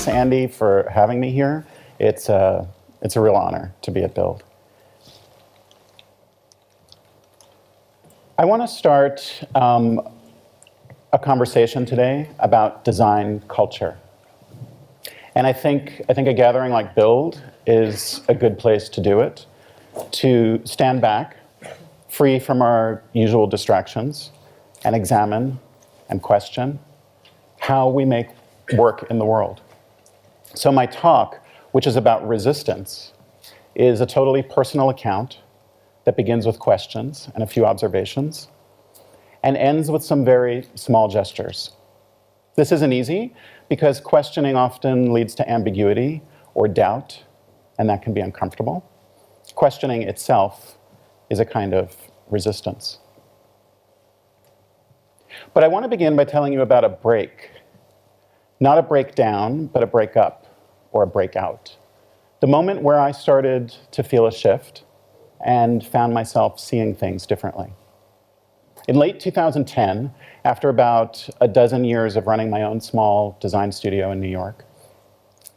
Thanks, Andy, for having me here. It's a real honor to be at Build. I want to start a conversation today about design culture. And I think a gathering like Build is a good place to do it, to stand back, free from our usual distractions, and examine and question how we make work in the world. So my talk, which is about resistance, is a totally personal account that begins with questions and a few observations, and ends with some very small gestures. This isn't easy, because questioning often leads to ambiguity or doubt, and that can be uncomfortable. Questioning itself is a kind of resistance. But I want to begin by telling you about a break. Not a breakdown, but a breakup or a breakout. The moment where I started to feel a shift and found myself seeing things differently. In late 2010, after about a dozen years of running my own small design studio in New York,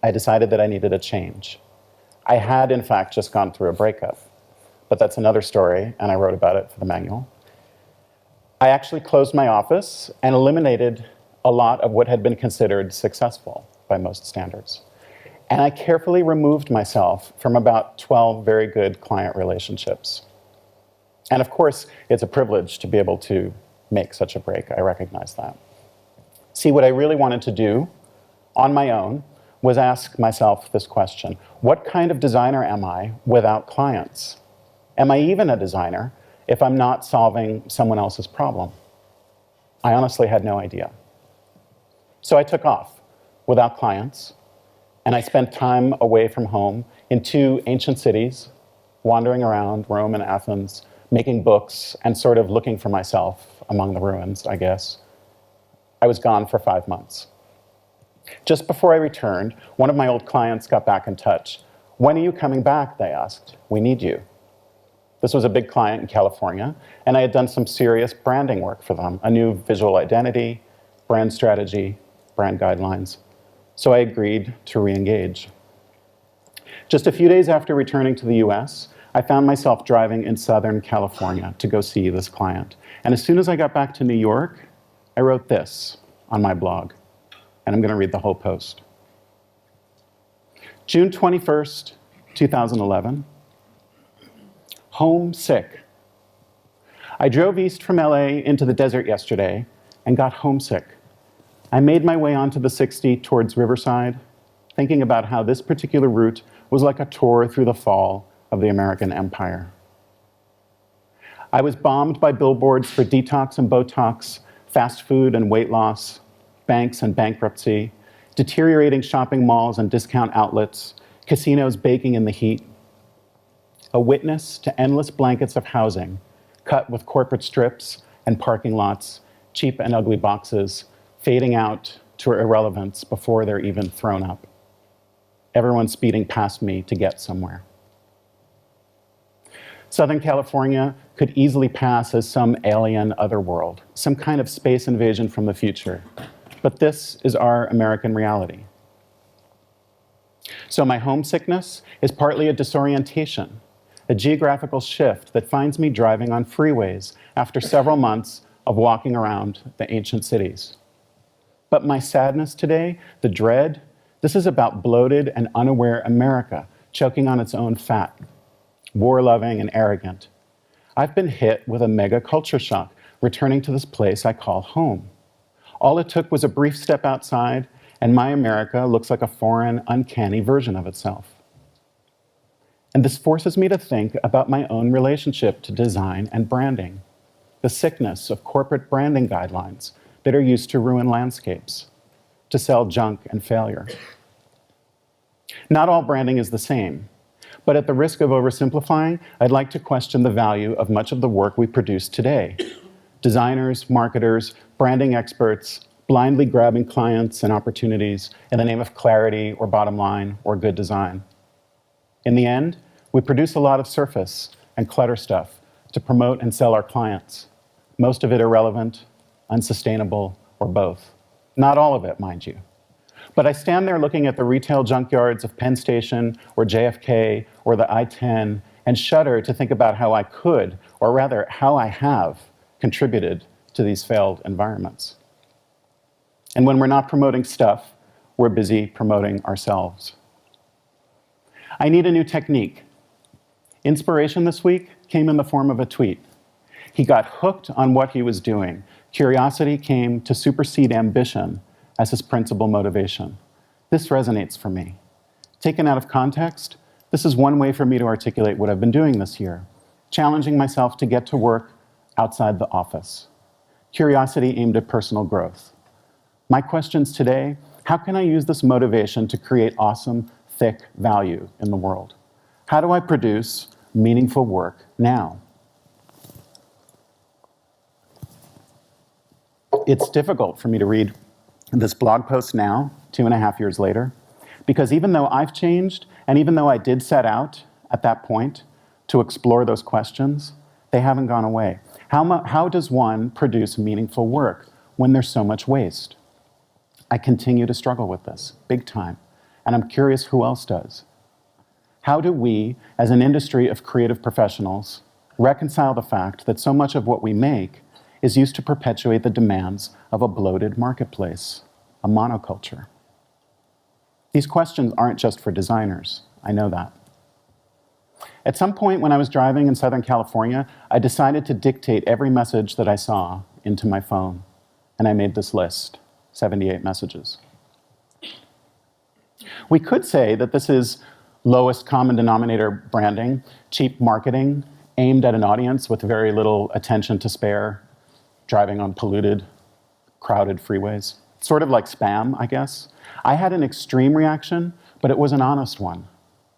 I decided that I needed a change. I had, in fact, just gone through a breakup, but that's another story, and I wrote about it for the manual. I actually closed my office and eliminated a lot of what had been considered successful by most standards. And I carefully removed myself from about 12 very good client relationships. And of course, it's a privilege to be able to make such a break. I recognize that. See, what I really wanted to do on my own was ask myself this question: what kind of designer am I without clients? Am I even a designer if I'm not solving someone else's problem? I honestly had no idea. So I took off without clients, and I spent time away from home in two ancient cities, wandering around Rome and Athens, making books, and sort of looking for myself among the ruins, I guess. I was gone for 5 months. Just before I returned, one of my old clients got back in touch. "When are you coming back?" they asked. "We need you." This was a big client in California, and I had done some serious branding work for them, a new visual identity, brand strategy, brand guidelines. So I agreed to re-engage. Just a few days after returning to the US, I found myself driving in Southern California to go see this client. And as soon as I got back to New York, I wrote this on my blog, and I'm going to read the whole post. June 21st, 2011. Homesick. I drove east from LA into the desert yesterday and got homesick. I made my way onto the 60 towards Riverside, thinking about how this particular route was like a tour through the fall of the American empire. I was bombed by billboards for detox and Botox, fast food and weight loss, banks and bankruptcy, deteriorating shopping malls and discount outlets, casinos baking in the heat. A witness to endless blankets of housing, cut with corporate strips and parking lots, cheap and ugly boxes, fading out to irrelevance before they're even thrown up. Everyone speeding past me to get somewhere. Southern California could easily pass as some alien otherworld, some kind of space invasion from the future. But this is our American reality. So my homesickness is partly a disorientation, a geographical shift that finds me driving on freeways after several months of walking around the ancient cities. But my sadness today, the dread, this is about bloated and unaware America choking on its own fat, war-loving and arrogant. I've been hit with a mega culture shock, returning to this place I call home. All it took was a brief step outside, and my America looks like a foreign, uncanny version of itself. And this forces me to think about my own relationship to design and branding, the sickness of corporate branding guidelines that are used to ruin landscapes, to sell junk and failure. Not all branding is the same, but at the risk of oversimplifying, I'd like to question the value of much of the work we produce today. Designers, marketers, branding experts, blindly grabbing clients and opportunities in the name of clarity or bottom line or good design. In the end, we produce a lot of surface and clutter stuff to promote and sell our clients, most of it irrelevant, unsustainable, or both. Not all of it, mind you. But I stand there looking at the retail junkyards of Penn Station or JFK or the I-10 and shudder to think about how I could, or rather how I have, contributed to these failed environments. And when we're not promoting stuff, we're busy promoting ourselves. I need a new technique. Inspiration this week came in the form of a tweet. He got hooked on what he was doing. Curiosity came to supersede ambition as his principal motivation. This resonates for me. Taken out of context, this is one way for me to articulate what I've been doing this year, challenging myself to get to work outside the office. Curiosity aimed at personal growth. My questions today: how can I use this motivation to create awesome, thick value in the world? How do I produce meaningful work now? It's difficult for me to read this blog post now, 2.5 years later, because even though I've changed, and even though I did set out at that point to explore those questions, they haven't gone away. How does one produce meaningful work when there's so much waste? I continue to struggle with this, big time, and I'm curious who else does. How do we, as an industry of creative professionals, reconcile the fact that so much of what we make is used to perpetuate the demands of a bloated marketplace, a monoculture? These questions aren't just for designers, I know that. At some point when I was driving in Southern California, I decided to dictate every message that I saw into my phone, and I made this list, 78 messages. We could say that this is lowest common denominator branding, cheap marketing, aimed at an audience with very little attention to spare, driving on polluted, crowded freeways. Sort of like spam, I guess. I had an extreme reaction, but it was an honest one,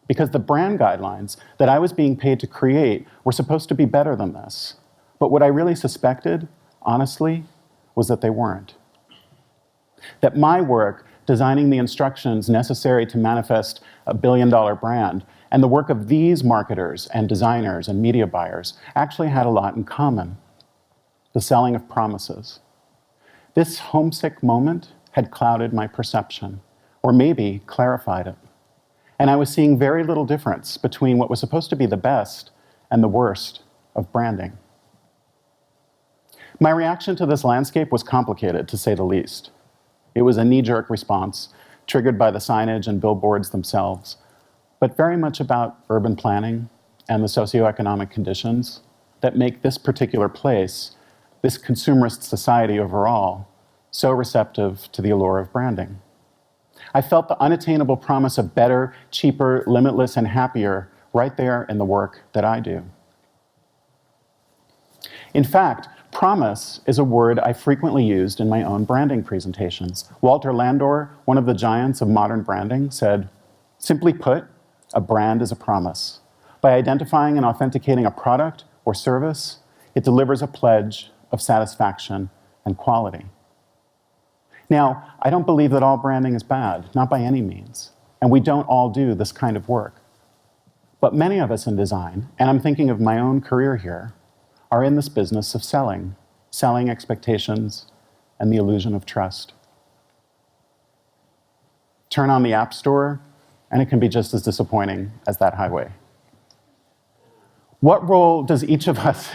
because the brand guidelines that I was being paid to create were supposed to be better than this. But what I really suspected, honestly, was that they weren't. That my work, designing the instructions necessary to manifest a billion-dollar brand, and the work of these marketers and designers and media buyers actually had a lot in common. The selling of promises. This homesick moment had clouded my perception, or maybe clarified it. And I was seeing very little difference between what was supposed to be the best and the worst of branding. My reaction to this landscape was complicated, to say the least. It was a knee-jerk response, triggered by the signage and billboards themselves, but very much about urban planning and the socioeconomic conditions that make this particular place, this consumerist society overall, so receptive to the allure of branding. I felt the unattainable promise of better, cheaper, limitless, and happier right there in the work that I do. In fact, promise is a word I frequently used in my own branding presentations. Walter Landor, one of the giants of modern branding, said, "Simply put, a brand is a promise. By identifying and authenticating a product or service, it delivers a pledge of satisfaction and quality." Now, I don't believe that all branding is bad, not by any means, and we don't all do this kind of work. But many of us in design, and I'm thinking of my own career here, are in this business of selling expectations and the illusion of trust. Turn on the App Store, and it can be just as disappointing as that highway. What role does each of us,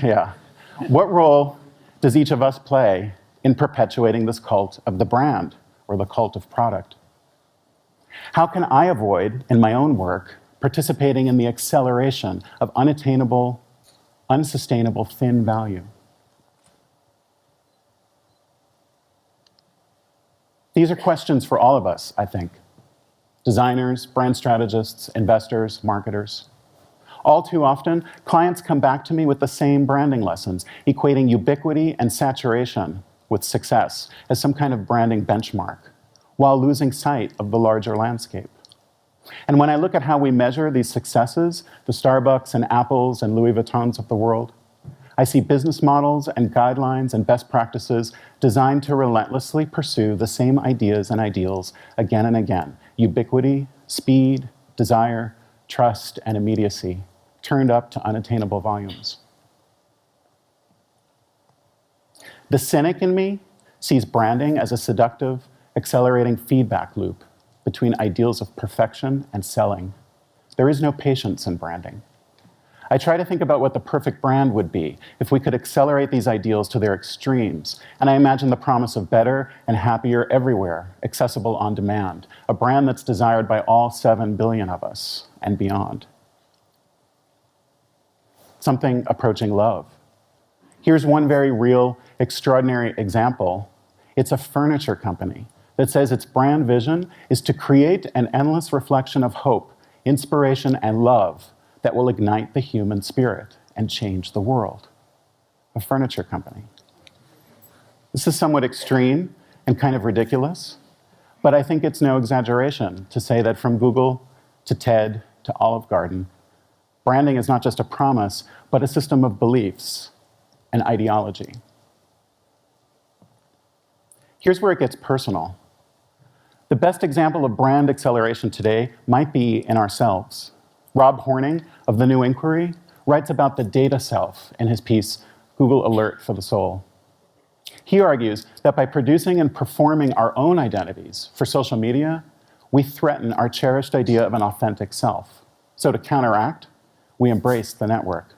what role does each of us play in perpetuating this cult of the brand, or the cult of product? How can I avoid, in my own work, participating in the acceleration of unattainable, unsustainable thin value? These are questions for all of us, I think. Designers, brand strategists, investors, marketers. All too often, clients come back to me with the same branding lessons, equating ubiquity and saturation with success as some kind of branding benchmark, while losing sight of the larger landscape. And when I look at how we measure these successes, the Starbucks and Apples and Louis Vuittons of the world, I see business models and guidelines and best practices designed to relentlessly pursue the same ideas and ideals again and again. Ubiquity, speed, desire, trust, and immediacy, turned up to unattainable volumes. The cynic in me sees branding as a seductive, accelerating feedback loop between ideals of perfection and selling. There is no patience in branding. I try to think about what the perfect brand would be if we could accelerate these ideals to their extremes, and I imagine the promise of better and happier everywhere, accessible on demand, a brand that's desired by all 7 billion of us and beyond. Something approaching love. Here's one very real, extraordinary example. It's a furniture company that says its brand vision is to create an endless reflection of hope, inspiration, and love that will ignite the human spirit and change the world. A furniture company. This is somewhat extreme and kind of ridiculous, but I think it's no exaggeration to say that from Google to TED to Olive Garden, branding is not just a promise, but a system of beliefs and ideology. Here's where it gets personal. The best example of brand acceleration today might be in ourselves. Rob Horning of The New Inquiry writes about the data self in his piece, Google Alert for the Soul. He argues that by producing and performing our own identities for social media, we threaten our cherished idea of an authentic self. So to counteract, we embrace the network.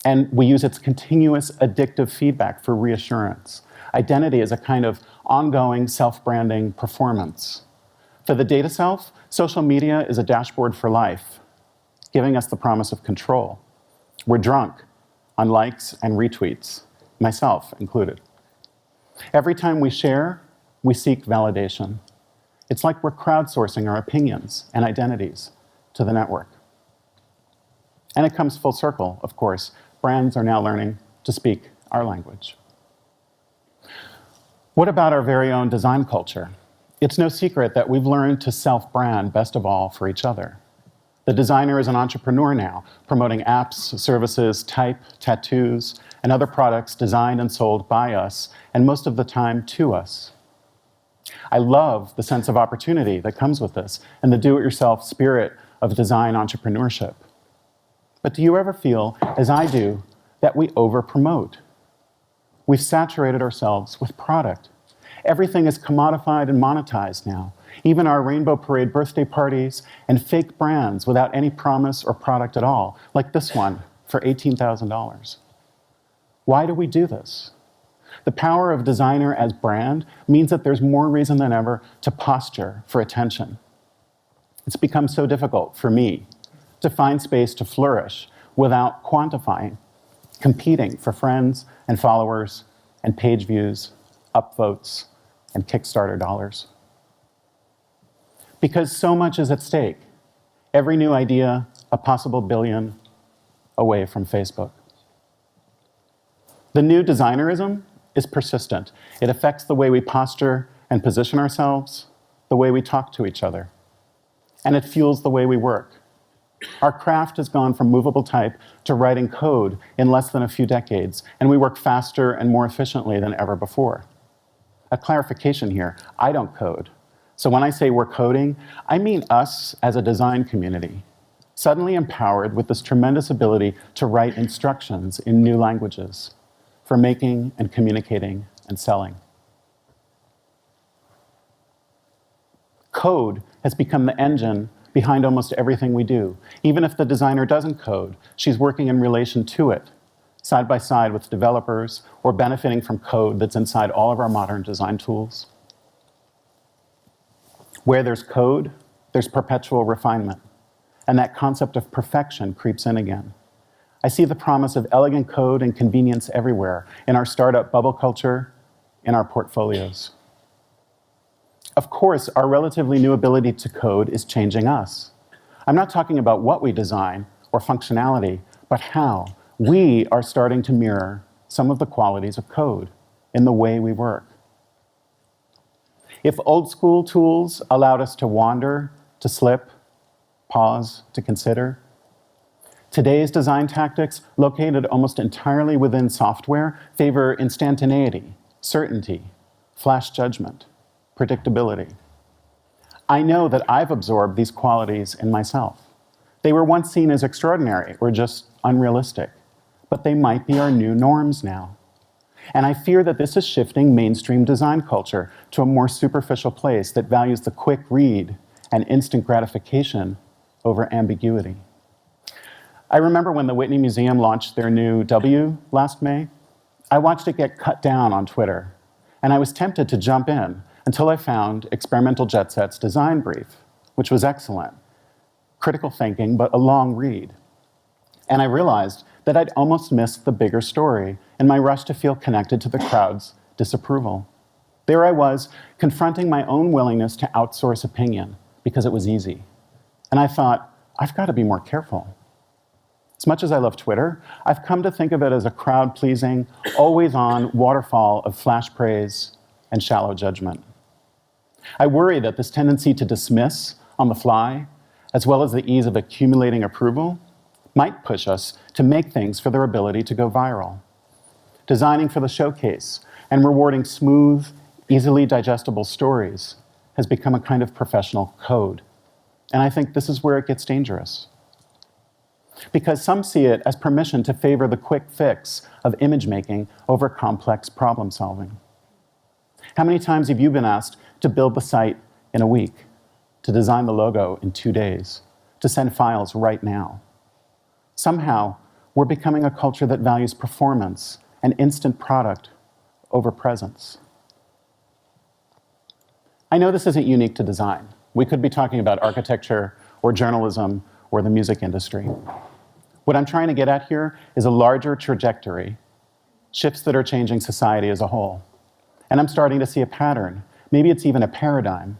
And we use its continuous addictive feedback for reassurance. Identity is a kind of ongoing self-branding performance. For the data self, social media is a dashboard for life, giving us the promise of control. We're drunk on likes and retweets, myself included. Every time we share, we seek validation. It's like we're crowdsourcing our opinions and identities to the network. And it comes full circle, of course. Brands are now learning to speak our language. What about our very own design culture? It's no secret that we've learned to self-brand best of all for each other. The designer is an entrepreneur now, promoting apps, services, type, tattoos, and other products designed and sold by us, and most of the time to us. I love the sense of opportunity that comes with this and the do-it-yourself spirit of design entrepreneurship. But do you ever feel, as I do, that we over-promote? We've saturated ourselves with product. Everything is commodified and monetized now, even our Rainbow Parade birthday parties and fake brands without any promise or product at all, like this one for $18,000. Why do we do this? The power of designer as brand means that there's more reason than ever to posture for attention. It's become so difficult for me to find space to flourish without quantifying, competing for friends and followers and page views, upvotes, and Kickstarter dollars. Because so much is at stake. Every new idea, a possible billion away from Facebook. The new designerism is persistent. It affects the way we posture and position ourselves, the way we talk to each other, and it fuels the way we work. Our craft has gone from movable type to writing code in less than a few decades, and we work faster and more efficiently than ever before. A clarification here, I don't code. So when I say we're coding, I mean us as a design community, suddenly empowered with this tremendous ability to write instructions in new languages for making and communicating and selling. Code has become the engine behind almost everything we do. Even if the designer doesn't code, she's working in relation to it, side by side with developers, or benefiting from code that's inside all of our modern design tools. Where there's code, there's perpetual refinement, and that concept of perfection creeps in again. I see the promise of elegant code and convenience everywhere, in our startup bubble culture, in our portfolios. Of course, our relatively new ability to code is changing us. I'm not talking about what we design or functionality, but how we are starting to mirror some of the qualities of code in the way we work. If old school tools allowed us to wander, to slip, pause, to consider, today's design tactics, located almost entirely within software, favor instantaneity, certainty, flash judgment, predictability. I know that I've absorbed these qualities in myself. They were once seen as extraordinary or just unrealistic, but they might be our new norms now. And I fear that this is shifting mainstream design culture to a more superficial place that values the quick read and instant gratification over ambiguity. I remember when the Whitney Museum launched their new W last May. I watched it get cut down on Twitter, and I was tempted to jump in until I found Experimental Jet Set's design brief, which was excellent. Critical thinking, but a long read. And I realized that I'd almost missed the bigger story in my rush to feel connected to the crowd's disapproval. There I was, confronting my own willingness to outsource opinion because it was easy. And I thought, I've got to be more careful. As much as I love Twitter, I've come to think of it as a crowd-pleasing, always-on waterfall of flash praise and shallow judgment. I worry that this tendency to dismiss on the fly, as well as the ease of accumulating approval, might push us to make things for their ability to go viral. Designing for the showcase and rewarding smooth, easily digestible stories has become a kind of professional code. And I think this is where it gets dangerous. Because some see it as permission to favor the quick fix of image making over complex problem solving. How many times have you been asked to build the site in a week, to design the logo in 2 days, to send files right now? Somehow, we're becoming a culture that values performance and instant product over presence. I know this isn't unique to design. We could be talking about architecture or journalism or the music industry. What I'm trying to get at here is a larger trajectory, shifts that are changing society as a whole. And I'm starting to see a pattern, maybe it's even a paradigm,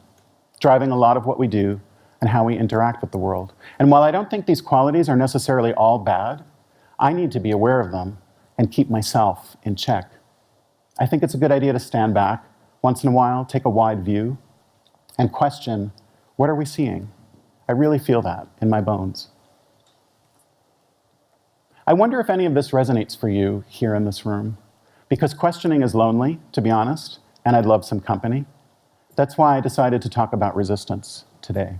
driving a lot of what we do and how we interact with the world. And while I don't think these qualities are necessarily all bad, I need to be aware of them and keep myself in check. I think it's a good idea to stand back once in a while, take a wide view, and question, what are we seeing? I really feel that in my bones. I wonder if any of this resonates for you here in this room, because questioning is lonely, to be honest, and I'd love some company. That's why I decided to talk about resistance today.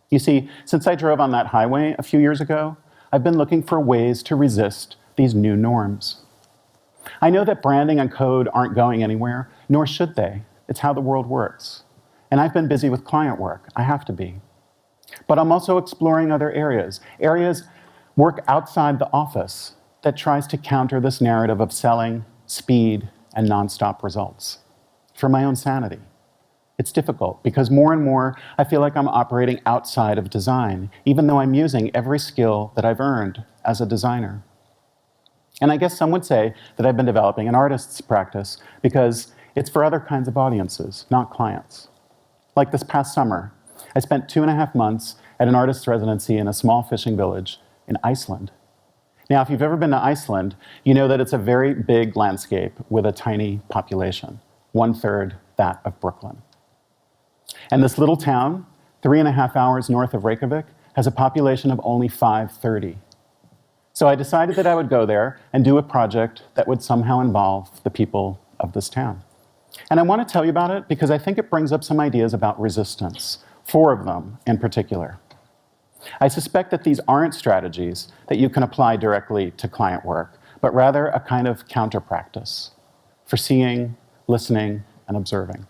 You see, since I drove on that highway a few years ago, I've been looking for ways to resist these new norms. I know that branding and code aren't going anywhere, nor should they. It's how the world works. And I've been busy with client work. I have to be. But I'm also exploring other areas work outside the office that tries to counter this narrative of selling, speed, and nonstop results. For my own sanity. It's difficult because more and more I feel like I'm operating outside of design, even though I'm using every skill that I've earned as a designer. And I guess some would say that I've been developing an artist's practice because it's for other kinds of audiences, not clients. Like this past summer, I spent 2.5 months at an artist's residency in a small fishing village in Iceland. Now, if you've ever been to Iceland, you know that it's a very big landscape with a tiny population, 1/3 that of Brooklyn. And this little town, 3.5 hours north of Reykjavik, has a population of only 530. So I decided that I would go there and do a project that would somehow involve the people of this town. And I want to tell you about it because I think it brings up some ideas about resistance, 4 of them in particular. I suspect that these aren't strategies that you can apply directly to client work, but rather a kind of counter practice for seeing, listening, and observing.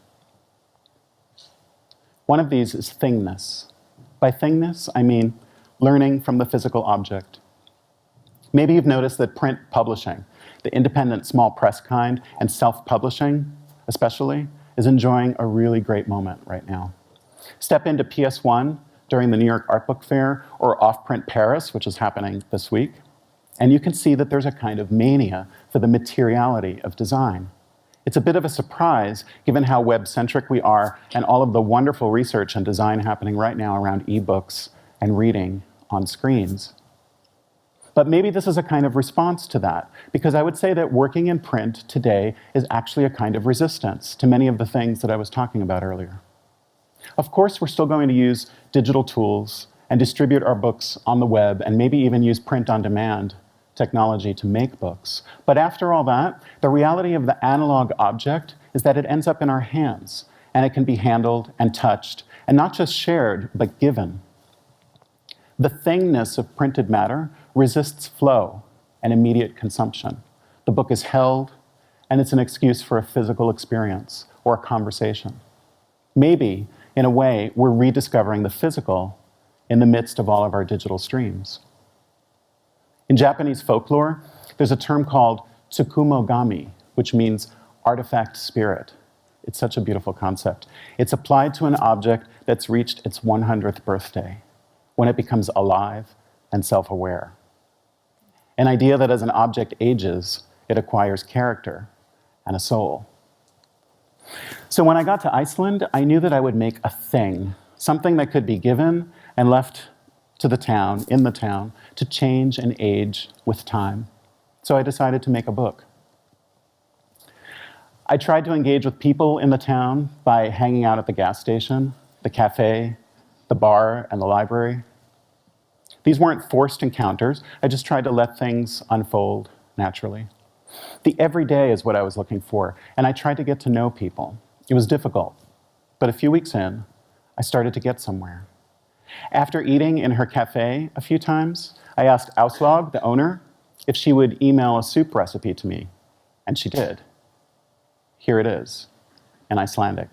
One of these is thingness. By thingness, I mean learning from the physical object. Maybe you've noticed that print publishing, the independent small press kind, and self-publishing especially, is enjoying a really great moment right now. Step into PS1 during the New York Art Book Fair or Off-Print Paris, which is happening this week, and you can see that there's a kind of mania for the materiality of design. It's a bit of a surprise, given how web-centric we are and all of the wonderful research and design happening right now around ebooks and reading on screens. But maybe this is a kind of response to that, because I would say that working in print today is actually a kind of resistance to many of the things that I was talking about earlier. Of course, we're still going to use digital tools and distribute our books on the web and maybe even use print-on-demand technology to make books. But after all that, the reality of the analog object is that it ends up in our hands, and it can be handled and touched, and not just shared, but given. The thingness of printed matter resists flow and immediate consumption. The book is held, and it's an excuse for a physical experience or a conversation. Maybe, in a way, we're rediscovering the physical in the midst of all of our digital streams. In Japanese folklore, there's a term called tsukumogami, which means artifact spirit. It's such a beautiful concept. It's applied to an object that's reached its 100th birthday, when it becomes alive and self-aware. An idea that as an object ages, it acquires character and a soul. So when I got to Iceland, I knew that I would make a thing, something that could be given and left to the town, in the town, to change and age with time. So I decided to make a book. I tried to engage with people in the town by hanging out at the gas station, the cafe, the bar, and the library. These weren't forced encounters. I just tried to let things unfold naturally. The everyday is what I was looking for, and I tried to get to know people. It was difficult, but a few weeks in, I started to get somewhere. After eating in her cafe a few times, I asked Auslag, the owner, if she would email a soup recipe to me, and she did. Here it is, in Icelandic.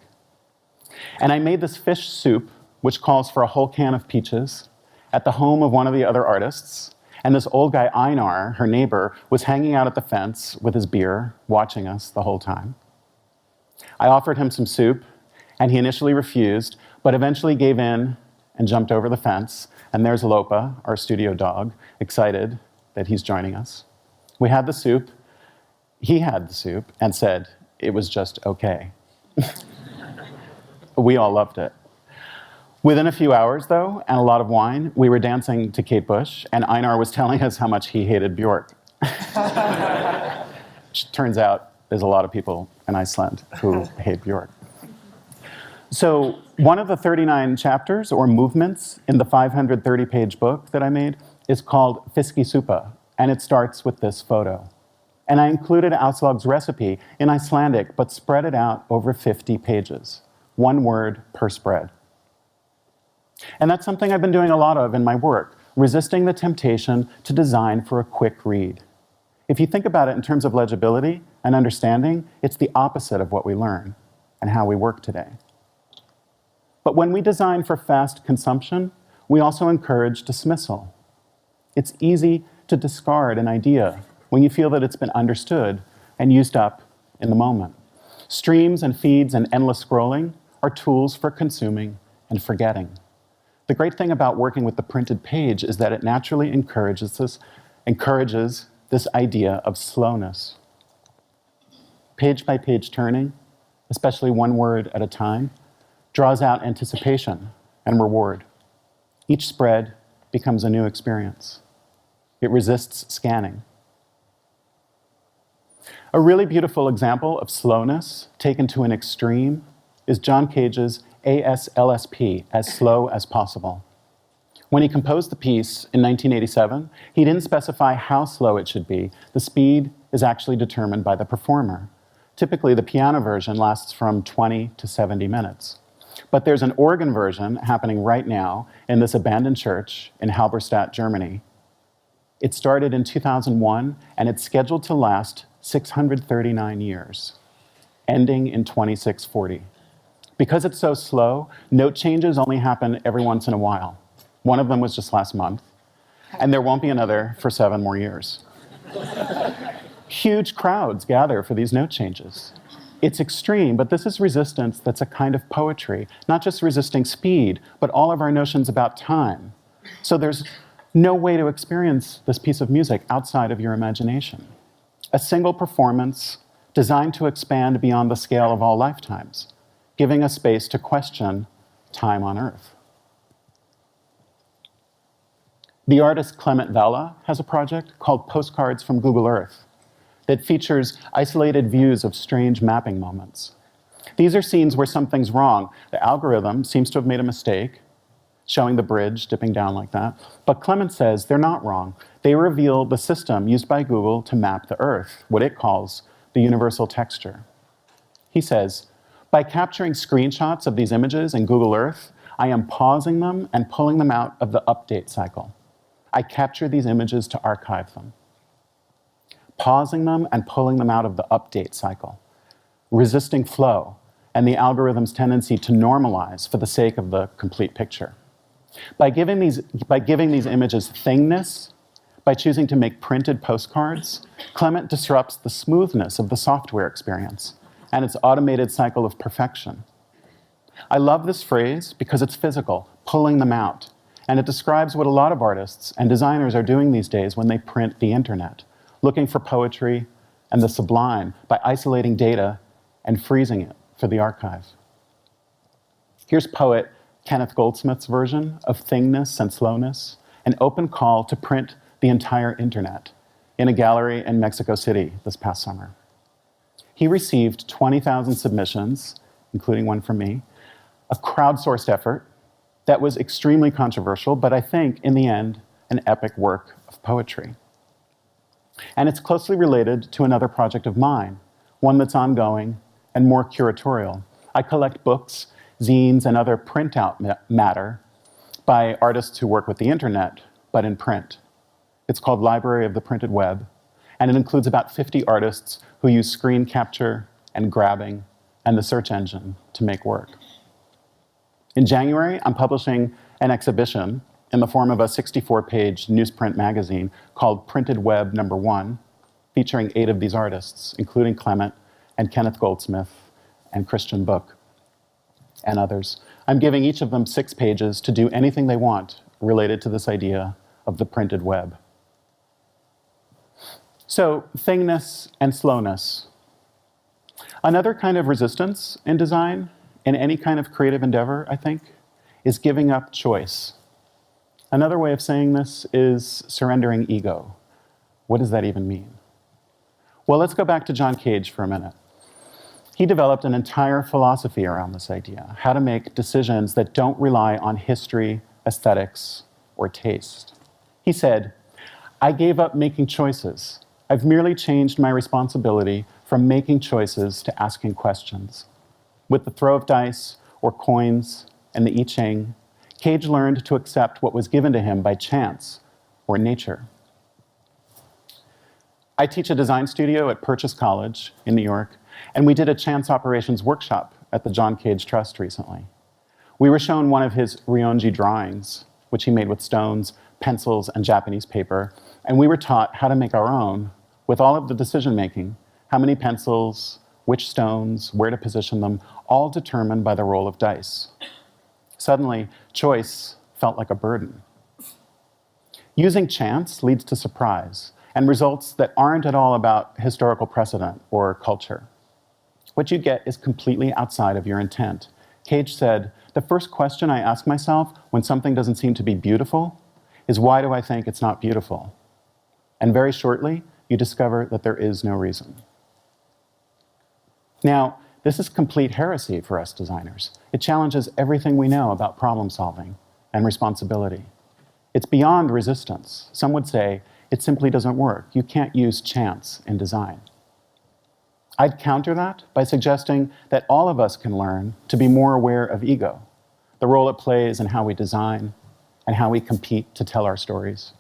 And I made this fish soup, which calls for a whole can of peaches, at the home of one of the other artists. And this old guy, Einar, her neighbor, was hanging out at the fence with his beer, watching us the whole time. I offered him some soup, and he initially refused, but eventually gave in and jumped over the fence. And there's Lopa, our studio dog, excited that he's joining us. We had the soup. He had the soup and said it was just okay. We all loved it. Within a few hours, though, and a lot of wine, we were dancing to Kate Bush, and Einar was telling us how much he hated Björk. Turns out there's a lot of people in Iceland who hate Björk. So one of the 39 chapters or movements in the 530-page book that I made is called Fiskisupa, and it starts with this photo. And I included Auslag's recipe in Icelandic, but spread it out over 50 pages, one word per spread. And that's something I've been doing a lot of in my work, resisting the temptation to design for a quick read. If you think about it in terms of legibility and understanding, it's the opposite of what we learn and how we work today. But when we design for fast consumption, we also encourage dismissal. It's easy to discard an idea when you feel that it's been understood and used up in the moment. Streams and feeds and endless scrolling are tools for consuming and forgetting. The great thing about working with the printed page is that it naturally encourages this idea of slowness. Page by page turning, especially one word at a time, draws out anticipation and reward. Each spread becomes a new experience. It resists scanning. A really beautiful example of slowness taken to an extreme is John Cage's ASLSP, as slow as possible. When he composed the piece in 1987, he didn't specify how slow it should be. The speed is actually determined by the performer. Typically, the piano version lasts from 20 to 70 minutes. But there's an organ version happening right now in this abandoned church in Halberstadt, Germany. It started in 2001, and it's scheduled to last 639 years, ending in 2640. Because it's so slow, note changes only happen every once in a while. One of them was just last month, and there won't be another for 7 more years. Huge crowds gather for these note changes. It's extreme, but this is resistance that's a kind of poetry, not just resisting speed, but all of our notions about time. So there's no way to experience this piece of music outside of your imagination. A single performance designed to expand beyond the scale of all lifetimes, giving us space to question time on Earth. The artist Clement Valla has a project called Postcards from Google Earth that features isolated views of strange mapping moments. These are scenes where something's wrong. The algorithm seems to have made a mistake, showing the bridge dipping down like that. But Clement says they're not wrong. They reveal the system used by Google to map the Earth, what it calls the universal texture. He says, by capturing screenshots of these images in Google Earth, I am pausing them and pulling them out of the update cycle. I capture these images to archive them. pausing them and pulling them out of the update cycle, resisting flow and the algorithm's tendency to normalize for the sake of the complete picture. By giving these images thingness, by choosing to make printed postcards, Clement disrupts the smoothness of the software experience and its automated cycle of perfection. I love this phrase because it's physical, pulling them out, and it describes what a lot of artists and designers are doing these days when they print the internet, looking for poetry and the sublime by isolating data and freezing it for the archive. Here's poet Kenneth Goldsmith's version of thingness and slowness, an open call to print the entire internet in a gallery in Mexico City this past summer. He received 20,000 submissions, including one from me, a crowdsourced effort that was extremely controversial, but I think, in the end, an epic work of poetry. And it's closely related to another project of mine, one that's ongoing and more curatorial. I collect books, zines, and other printout matter by artists who work with the internet, but in print. It's called Library of the Printed Web, and it includes about 50 artists who use screen capture and grabbing and the search engine to make work. In January, I'm publishing an exhibition in the form of a 64-page newsprint magazine called Printed Web No. 1, featuring 8 of these artists, including Clement and Kenneth Goldsmith and Christian Book and others. I'm giving each of them 6 pages to do anything they want related to this idea of the printed web. So, thingness and slowness. Another kind of resistance in design, in any kind of creative endeavor, I think, is giving up choice. Another way of saying this is surrendering ego. What does that even mean? Well, let's go back to John Cage for a minute. He developed an entire philosophy around this idea, how to make decisions that don't rely on history, aesthetics, or taste. He said, "I gave up making choices. I've merely changed my responsibility from making choices to asking questions." With the throw of dice or coins and the I Ching, Cage learned to accept what was given to him by chance or nature. I teach a design studio at Purchase College in New York, and we did a chance operations workshop at the John Cage Trust recently. We were shown one of his Ryonji drawings, which he made with stones, pencils, and Japanese paper, and we were taught how to make our own with all of the decision-making, how many pencils, which stones, where to position them, all determined by the roll of dice. Suddenly, choice felt like a burden. Using chance leads to surprise and results that aren't at all about historical precedent or culture. What you get is completely outside of your intent. Cage said, "The first question I ask myself when something doesn't seem to be beautiful is, why do I think it's not beautiful?" And very shortly, you discover that there is no reason. Now, this is complete heresy for us designers. It challenges everything we know about problem solving and responsibility. It's beyond resistance. Some would say it simply doesn't work. You can't use chance in design. I'd counter that by suggesting that all of us can learn to be more aware of ego, the role it plays in how we design and how we compete to tell our stories.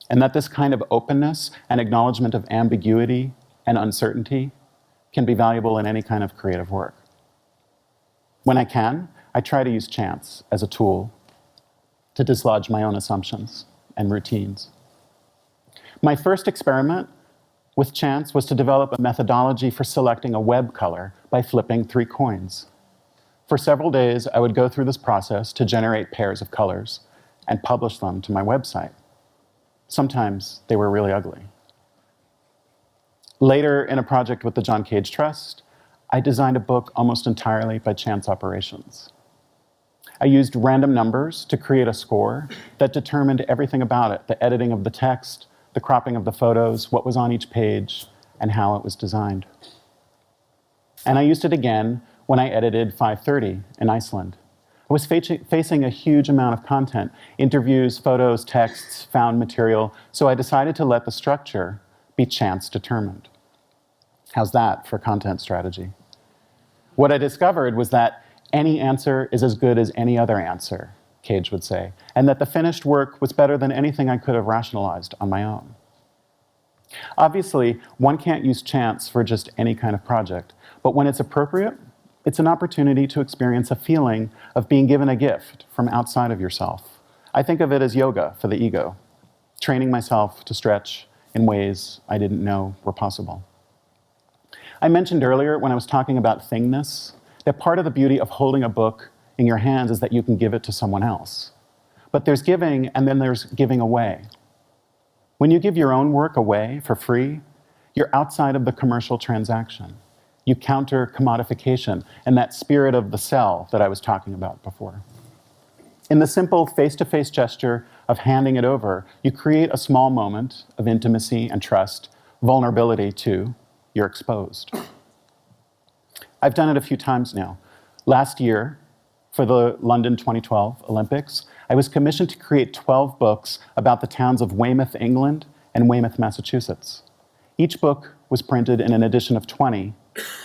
And that this kind of openness and acknowledgement of ambiguity and uncertainty can be valuable in any kind of creative work. When I can, I try to use chance as a tool to dislodge my own assumptions and routines. My first experiment with chance was to develop a methodology for selecting a web color by flipping 3 coins. For several days, I would go through this process to generate pairs of colors and publish them to my website. Sometimes they were really ugly. Later, in a project with the John Cage Trust, I designed a book almost entirely by chance operations. I used random numbers to create a score that determined everything about it, the editing of the text, the cropping of the photos, what was on each page, and how it was designed. And I used it again when I edited 530 in Iceland. I was facing a huge amount of content, interviews, photos, texts, found material, so I decided to let the structure be chance determined. How's that for content strategy? What I discovered was that any answer is as good as any other answer, Cage would say, and that the finished work was better than anything I could have rationalized on my own. Obviously, one can't use chance for just any kind of project, but when it's appropriate, it's an opportunity to experience a feeling of being given a gift from outside of yourself. I think of it as yoga for the ego, training myself to stretch in ways I didn't know were possible. I mentioned earlier when I was talking about thingness, that part of the beauty of holding a book in your hands is that you can give it to someone else. But there's giving, and then there's giving away. When you give your own work away for free, you're outside of the commercial transaction. You counter commodification and that spirit of the sell that I was talking about before. In the simple face-to-face gesture of handing it over, you create a small moment of intimacy and trust, vulnerability too. You're exposed. I've done it a few times now. Last year, for the London 2012 Olympics, I was commissioned to create 12 books about the towns of Weymouth, England, and Weymouth, Massachusetts. Each book was printed in an edition of 20,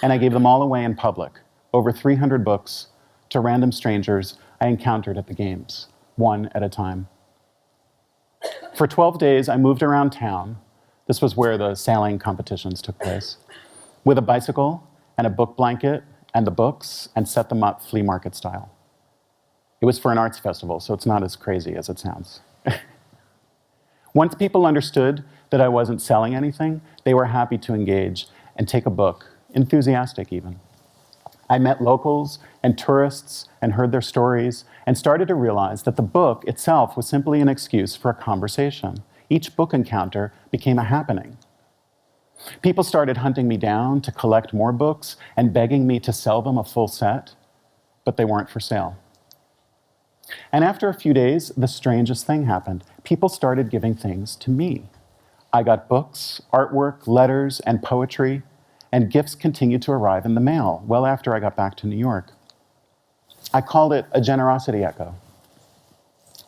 and I gave them all away in public, over 300 books, to random strangers I encountered at the games, one at a time. For 12 days, I moved around town. This was where the sailing competitions took place, with a bicycle and a book blanket and the books, and set them up flea market style. It was for an arts festival, so it's not as crazy as it sounds. Once people understood that I wasn't selling anything, they were happy to engage and take a book, enthusiastic even. I met locals and tourists and heard their stories and started to realize that the book itself was simply an excuse for a conversation. Each book encounter became a happening. People started hunting me down to collect more books and begging me to sell them a full set, but they weren't for sale. And after a few days, the strangest thing happened. People started giving things to me. I got books, artwork, letters, and poetry, and gifts continued to arrive in the mail well after I got back to New York. I called it a generosity echo.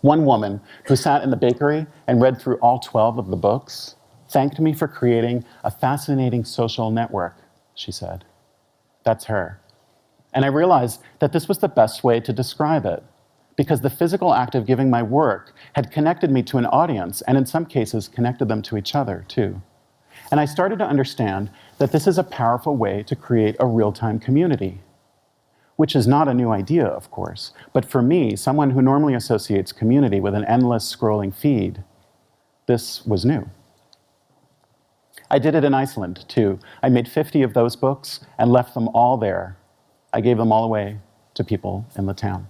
One woman who sat in the bakery and read through all 12 of the books thanked me for creating a fascinating social network, she said. That's her. And I realized that this was the best way to describe it, because the physical act of giving my work had connected me to an audience, and in some cases connected them to each other too. And I started to understand that this is a powerful way to create a real-time community, which is not a new idea, of course, but for me, someone who normally associates community with an endless scrolling feed, this was new. I did it in Iceland, too. I made 50 of those books and left them all there. I gave them all away to people in the town.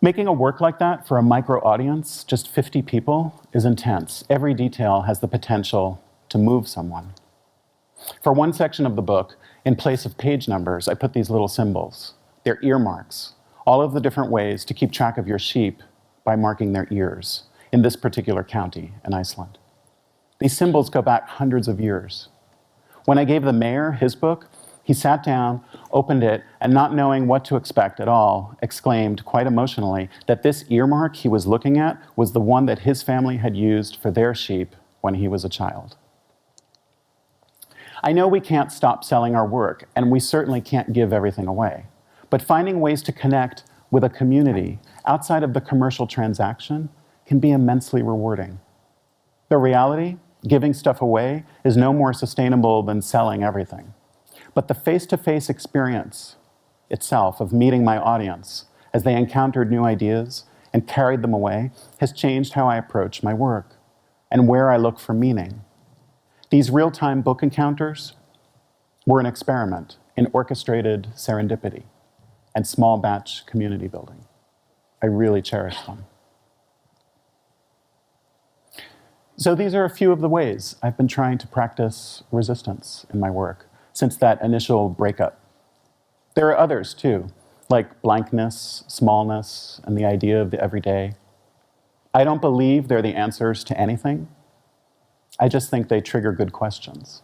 Making a work like that for a micro audience, just 50 people, is intense. Every detail has the potential to move someone. For one section of the book, in place of page numbers, I put these little symbols. They're earmarks, all of the different ways to keep track of your sheep by marking their ears, in this particular county in Iceland. These symbols go back hundreds of years. When I gave the mayor his book, he sat down, opened it, and not knowing what to expect at all, exclaimed quite emotionally that this earmark he was looking at was the one that his family had used for their sheep when he was a child. I know we can't stop selling our work, and we certainly can't give everything away, but finding ways to connect with a community outside of the commercial transaction can be immensely rewarding. The reality, giving stuff away, is no more sustainable than selling everything. But the face-to-face experience itself of meeting my audience as they encountered new ideas and carried them away has changed how I approach my work and where I look for meaning. These real-time book encounters were an experiment in orchestrated serendipity and small batch community building. I really cherish them. So these are a few of the ways I've been trying to practice resistance in my work since that initial breakup. There are others too, like blankness, smallness, and the idea of the everyday. I don't believe they're the answers to anything. I just think they trigger good questions.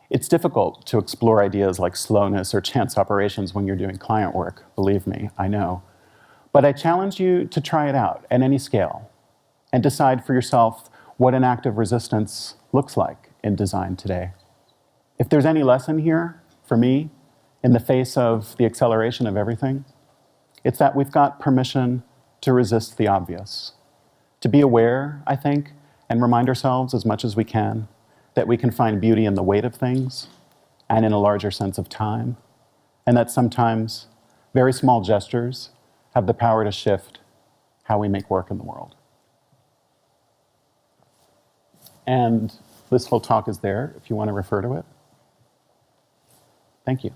It's difficult to explore ideas like slowness or chance operations when you're doing client work, believe me, I know. But I challenge you to try it out at any scale and decide for yourself what an act of resistance looks like in design today. If there's any lesson here, for me, in the face of the acceleration of everything, it's that we've got permission to resist the obvious, to be aware, I think, and remind ourselves as much as we can that we can find beauty in the weight of things and in a larger sense of time, and that sometimes very small gestures have the power to shift how we make work in the world. And this whole talk is there if you want to refer to it. Thank you.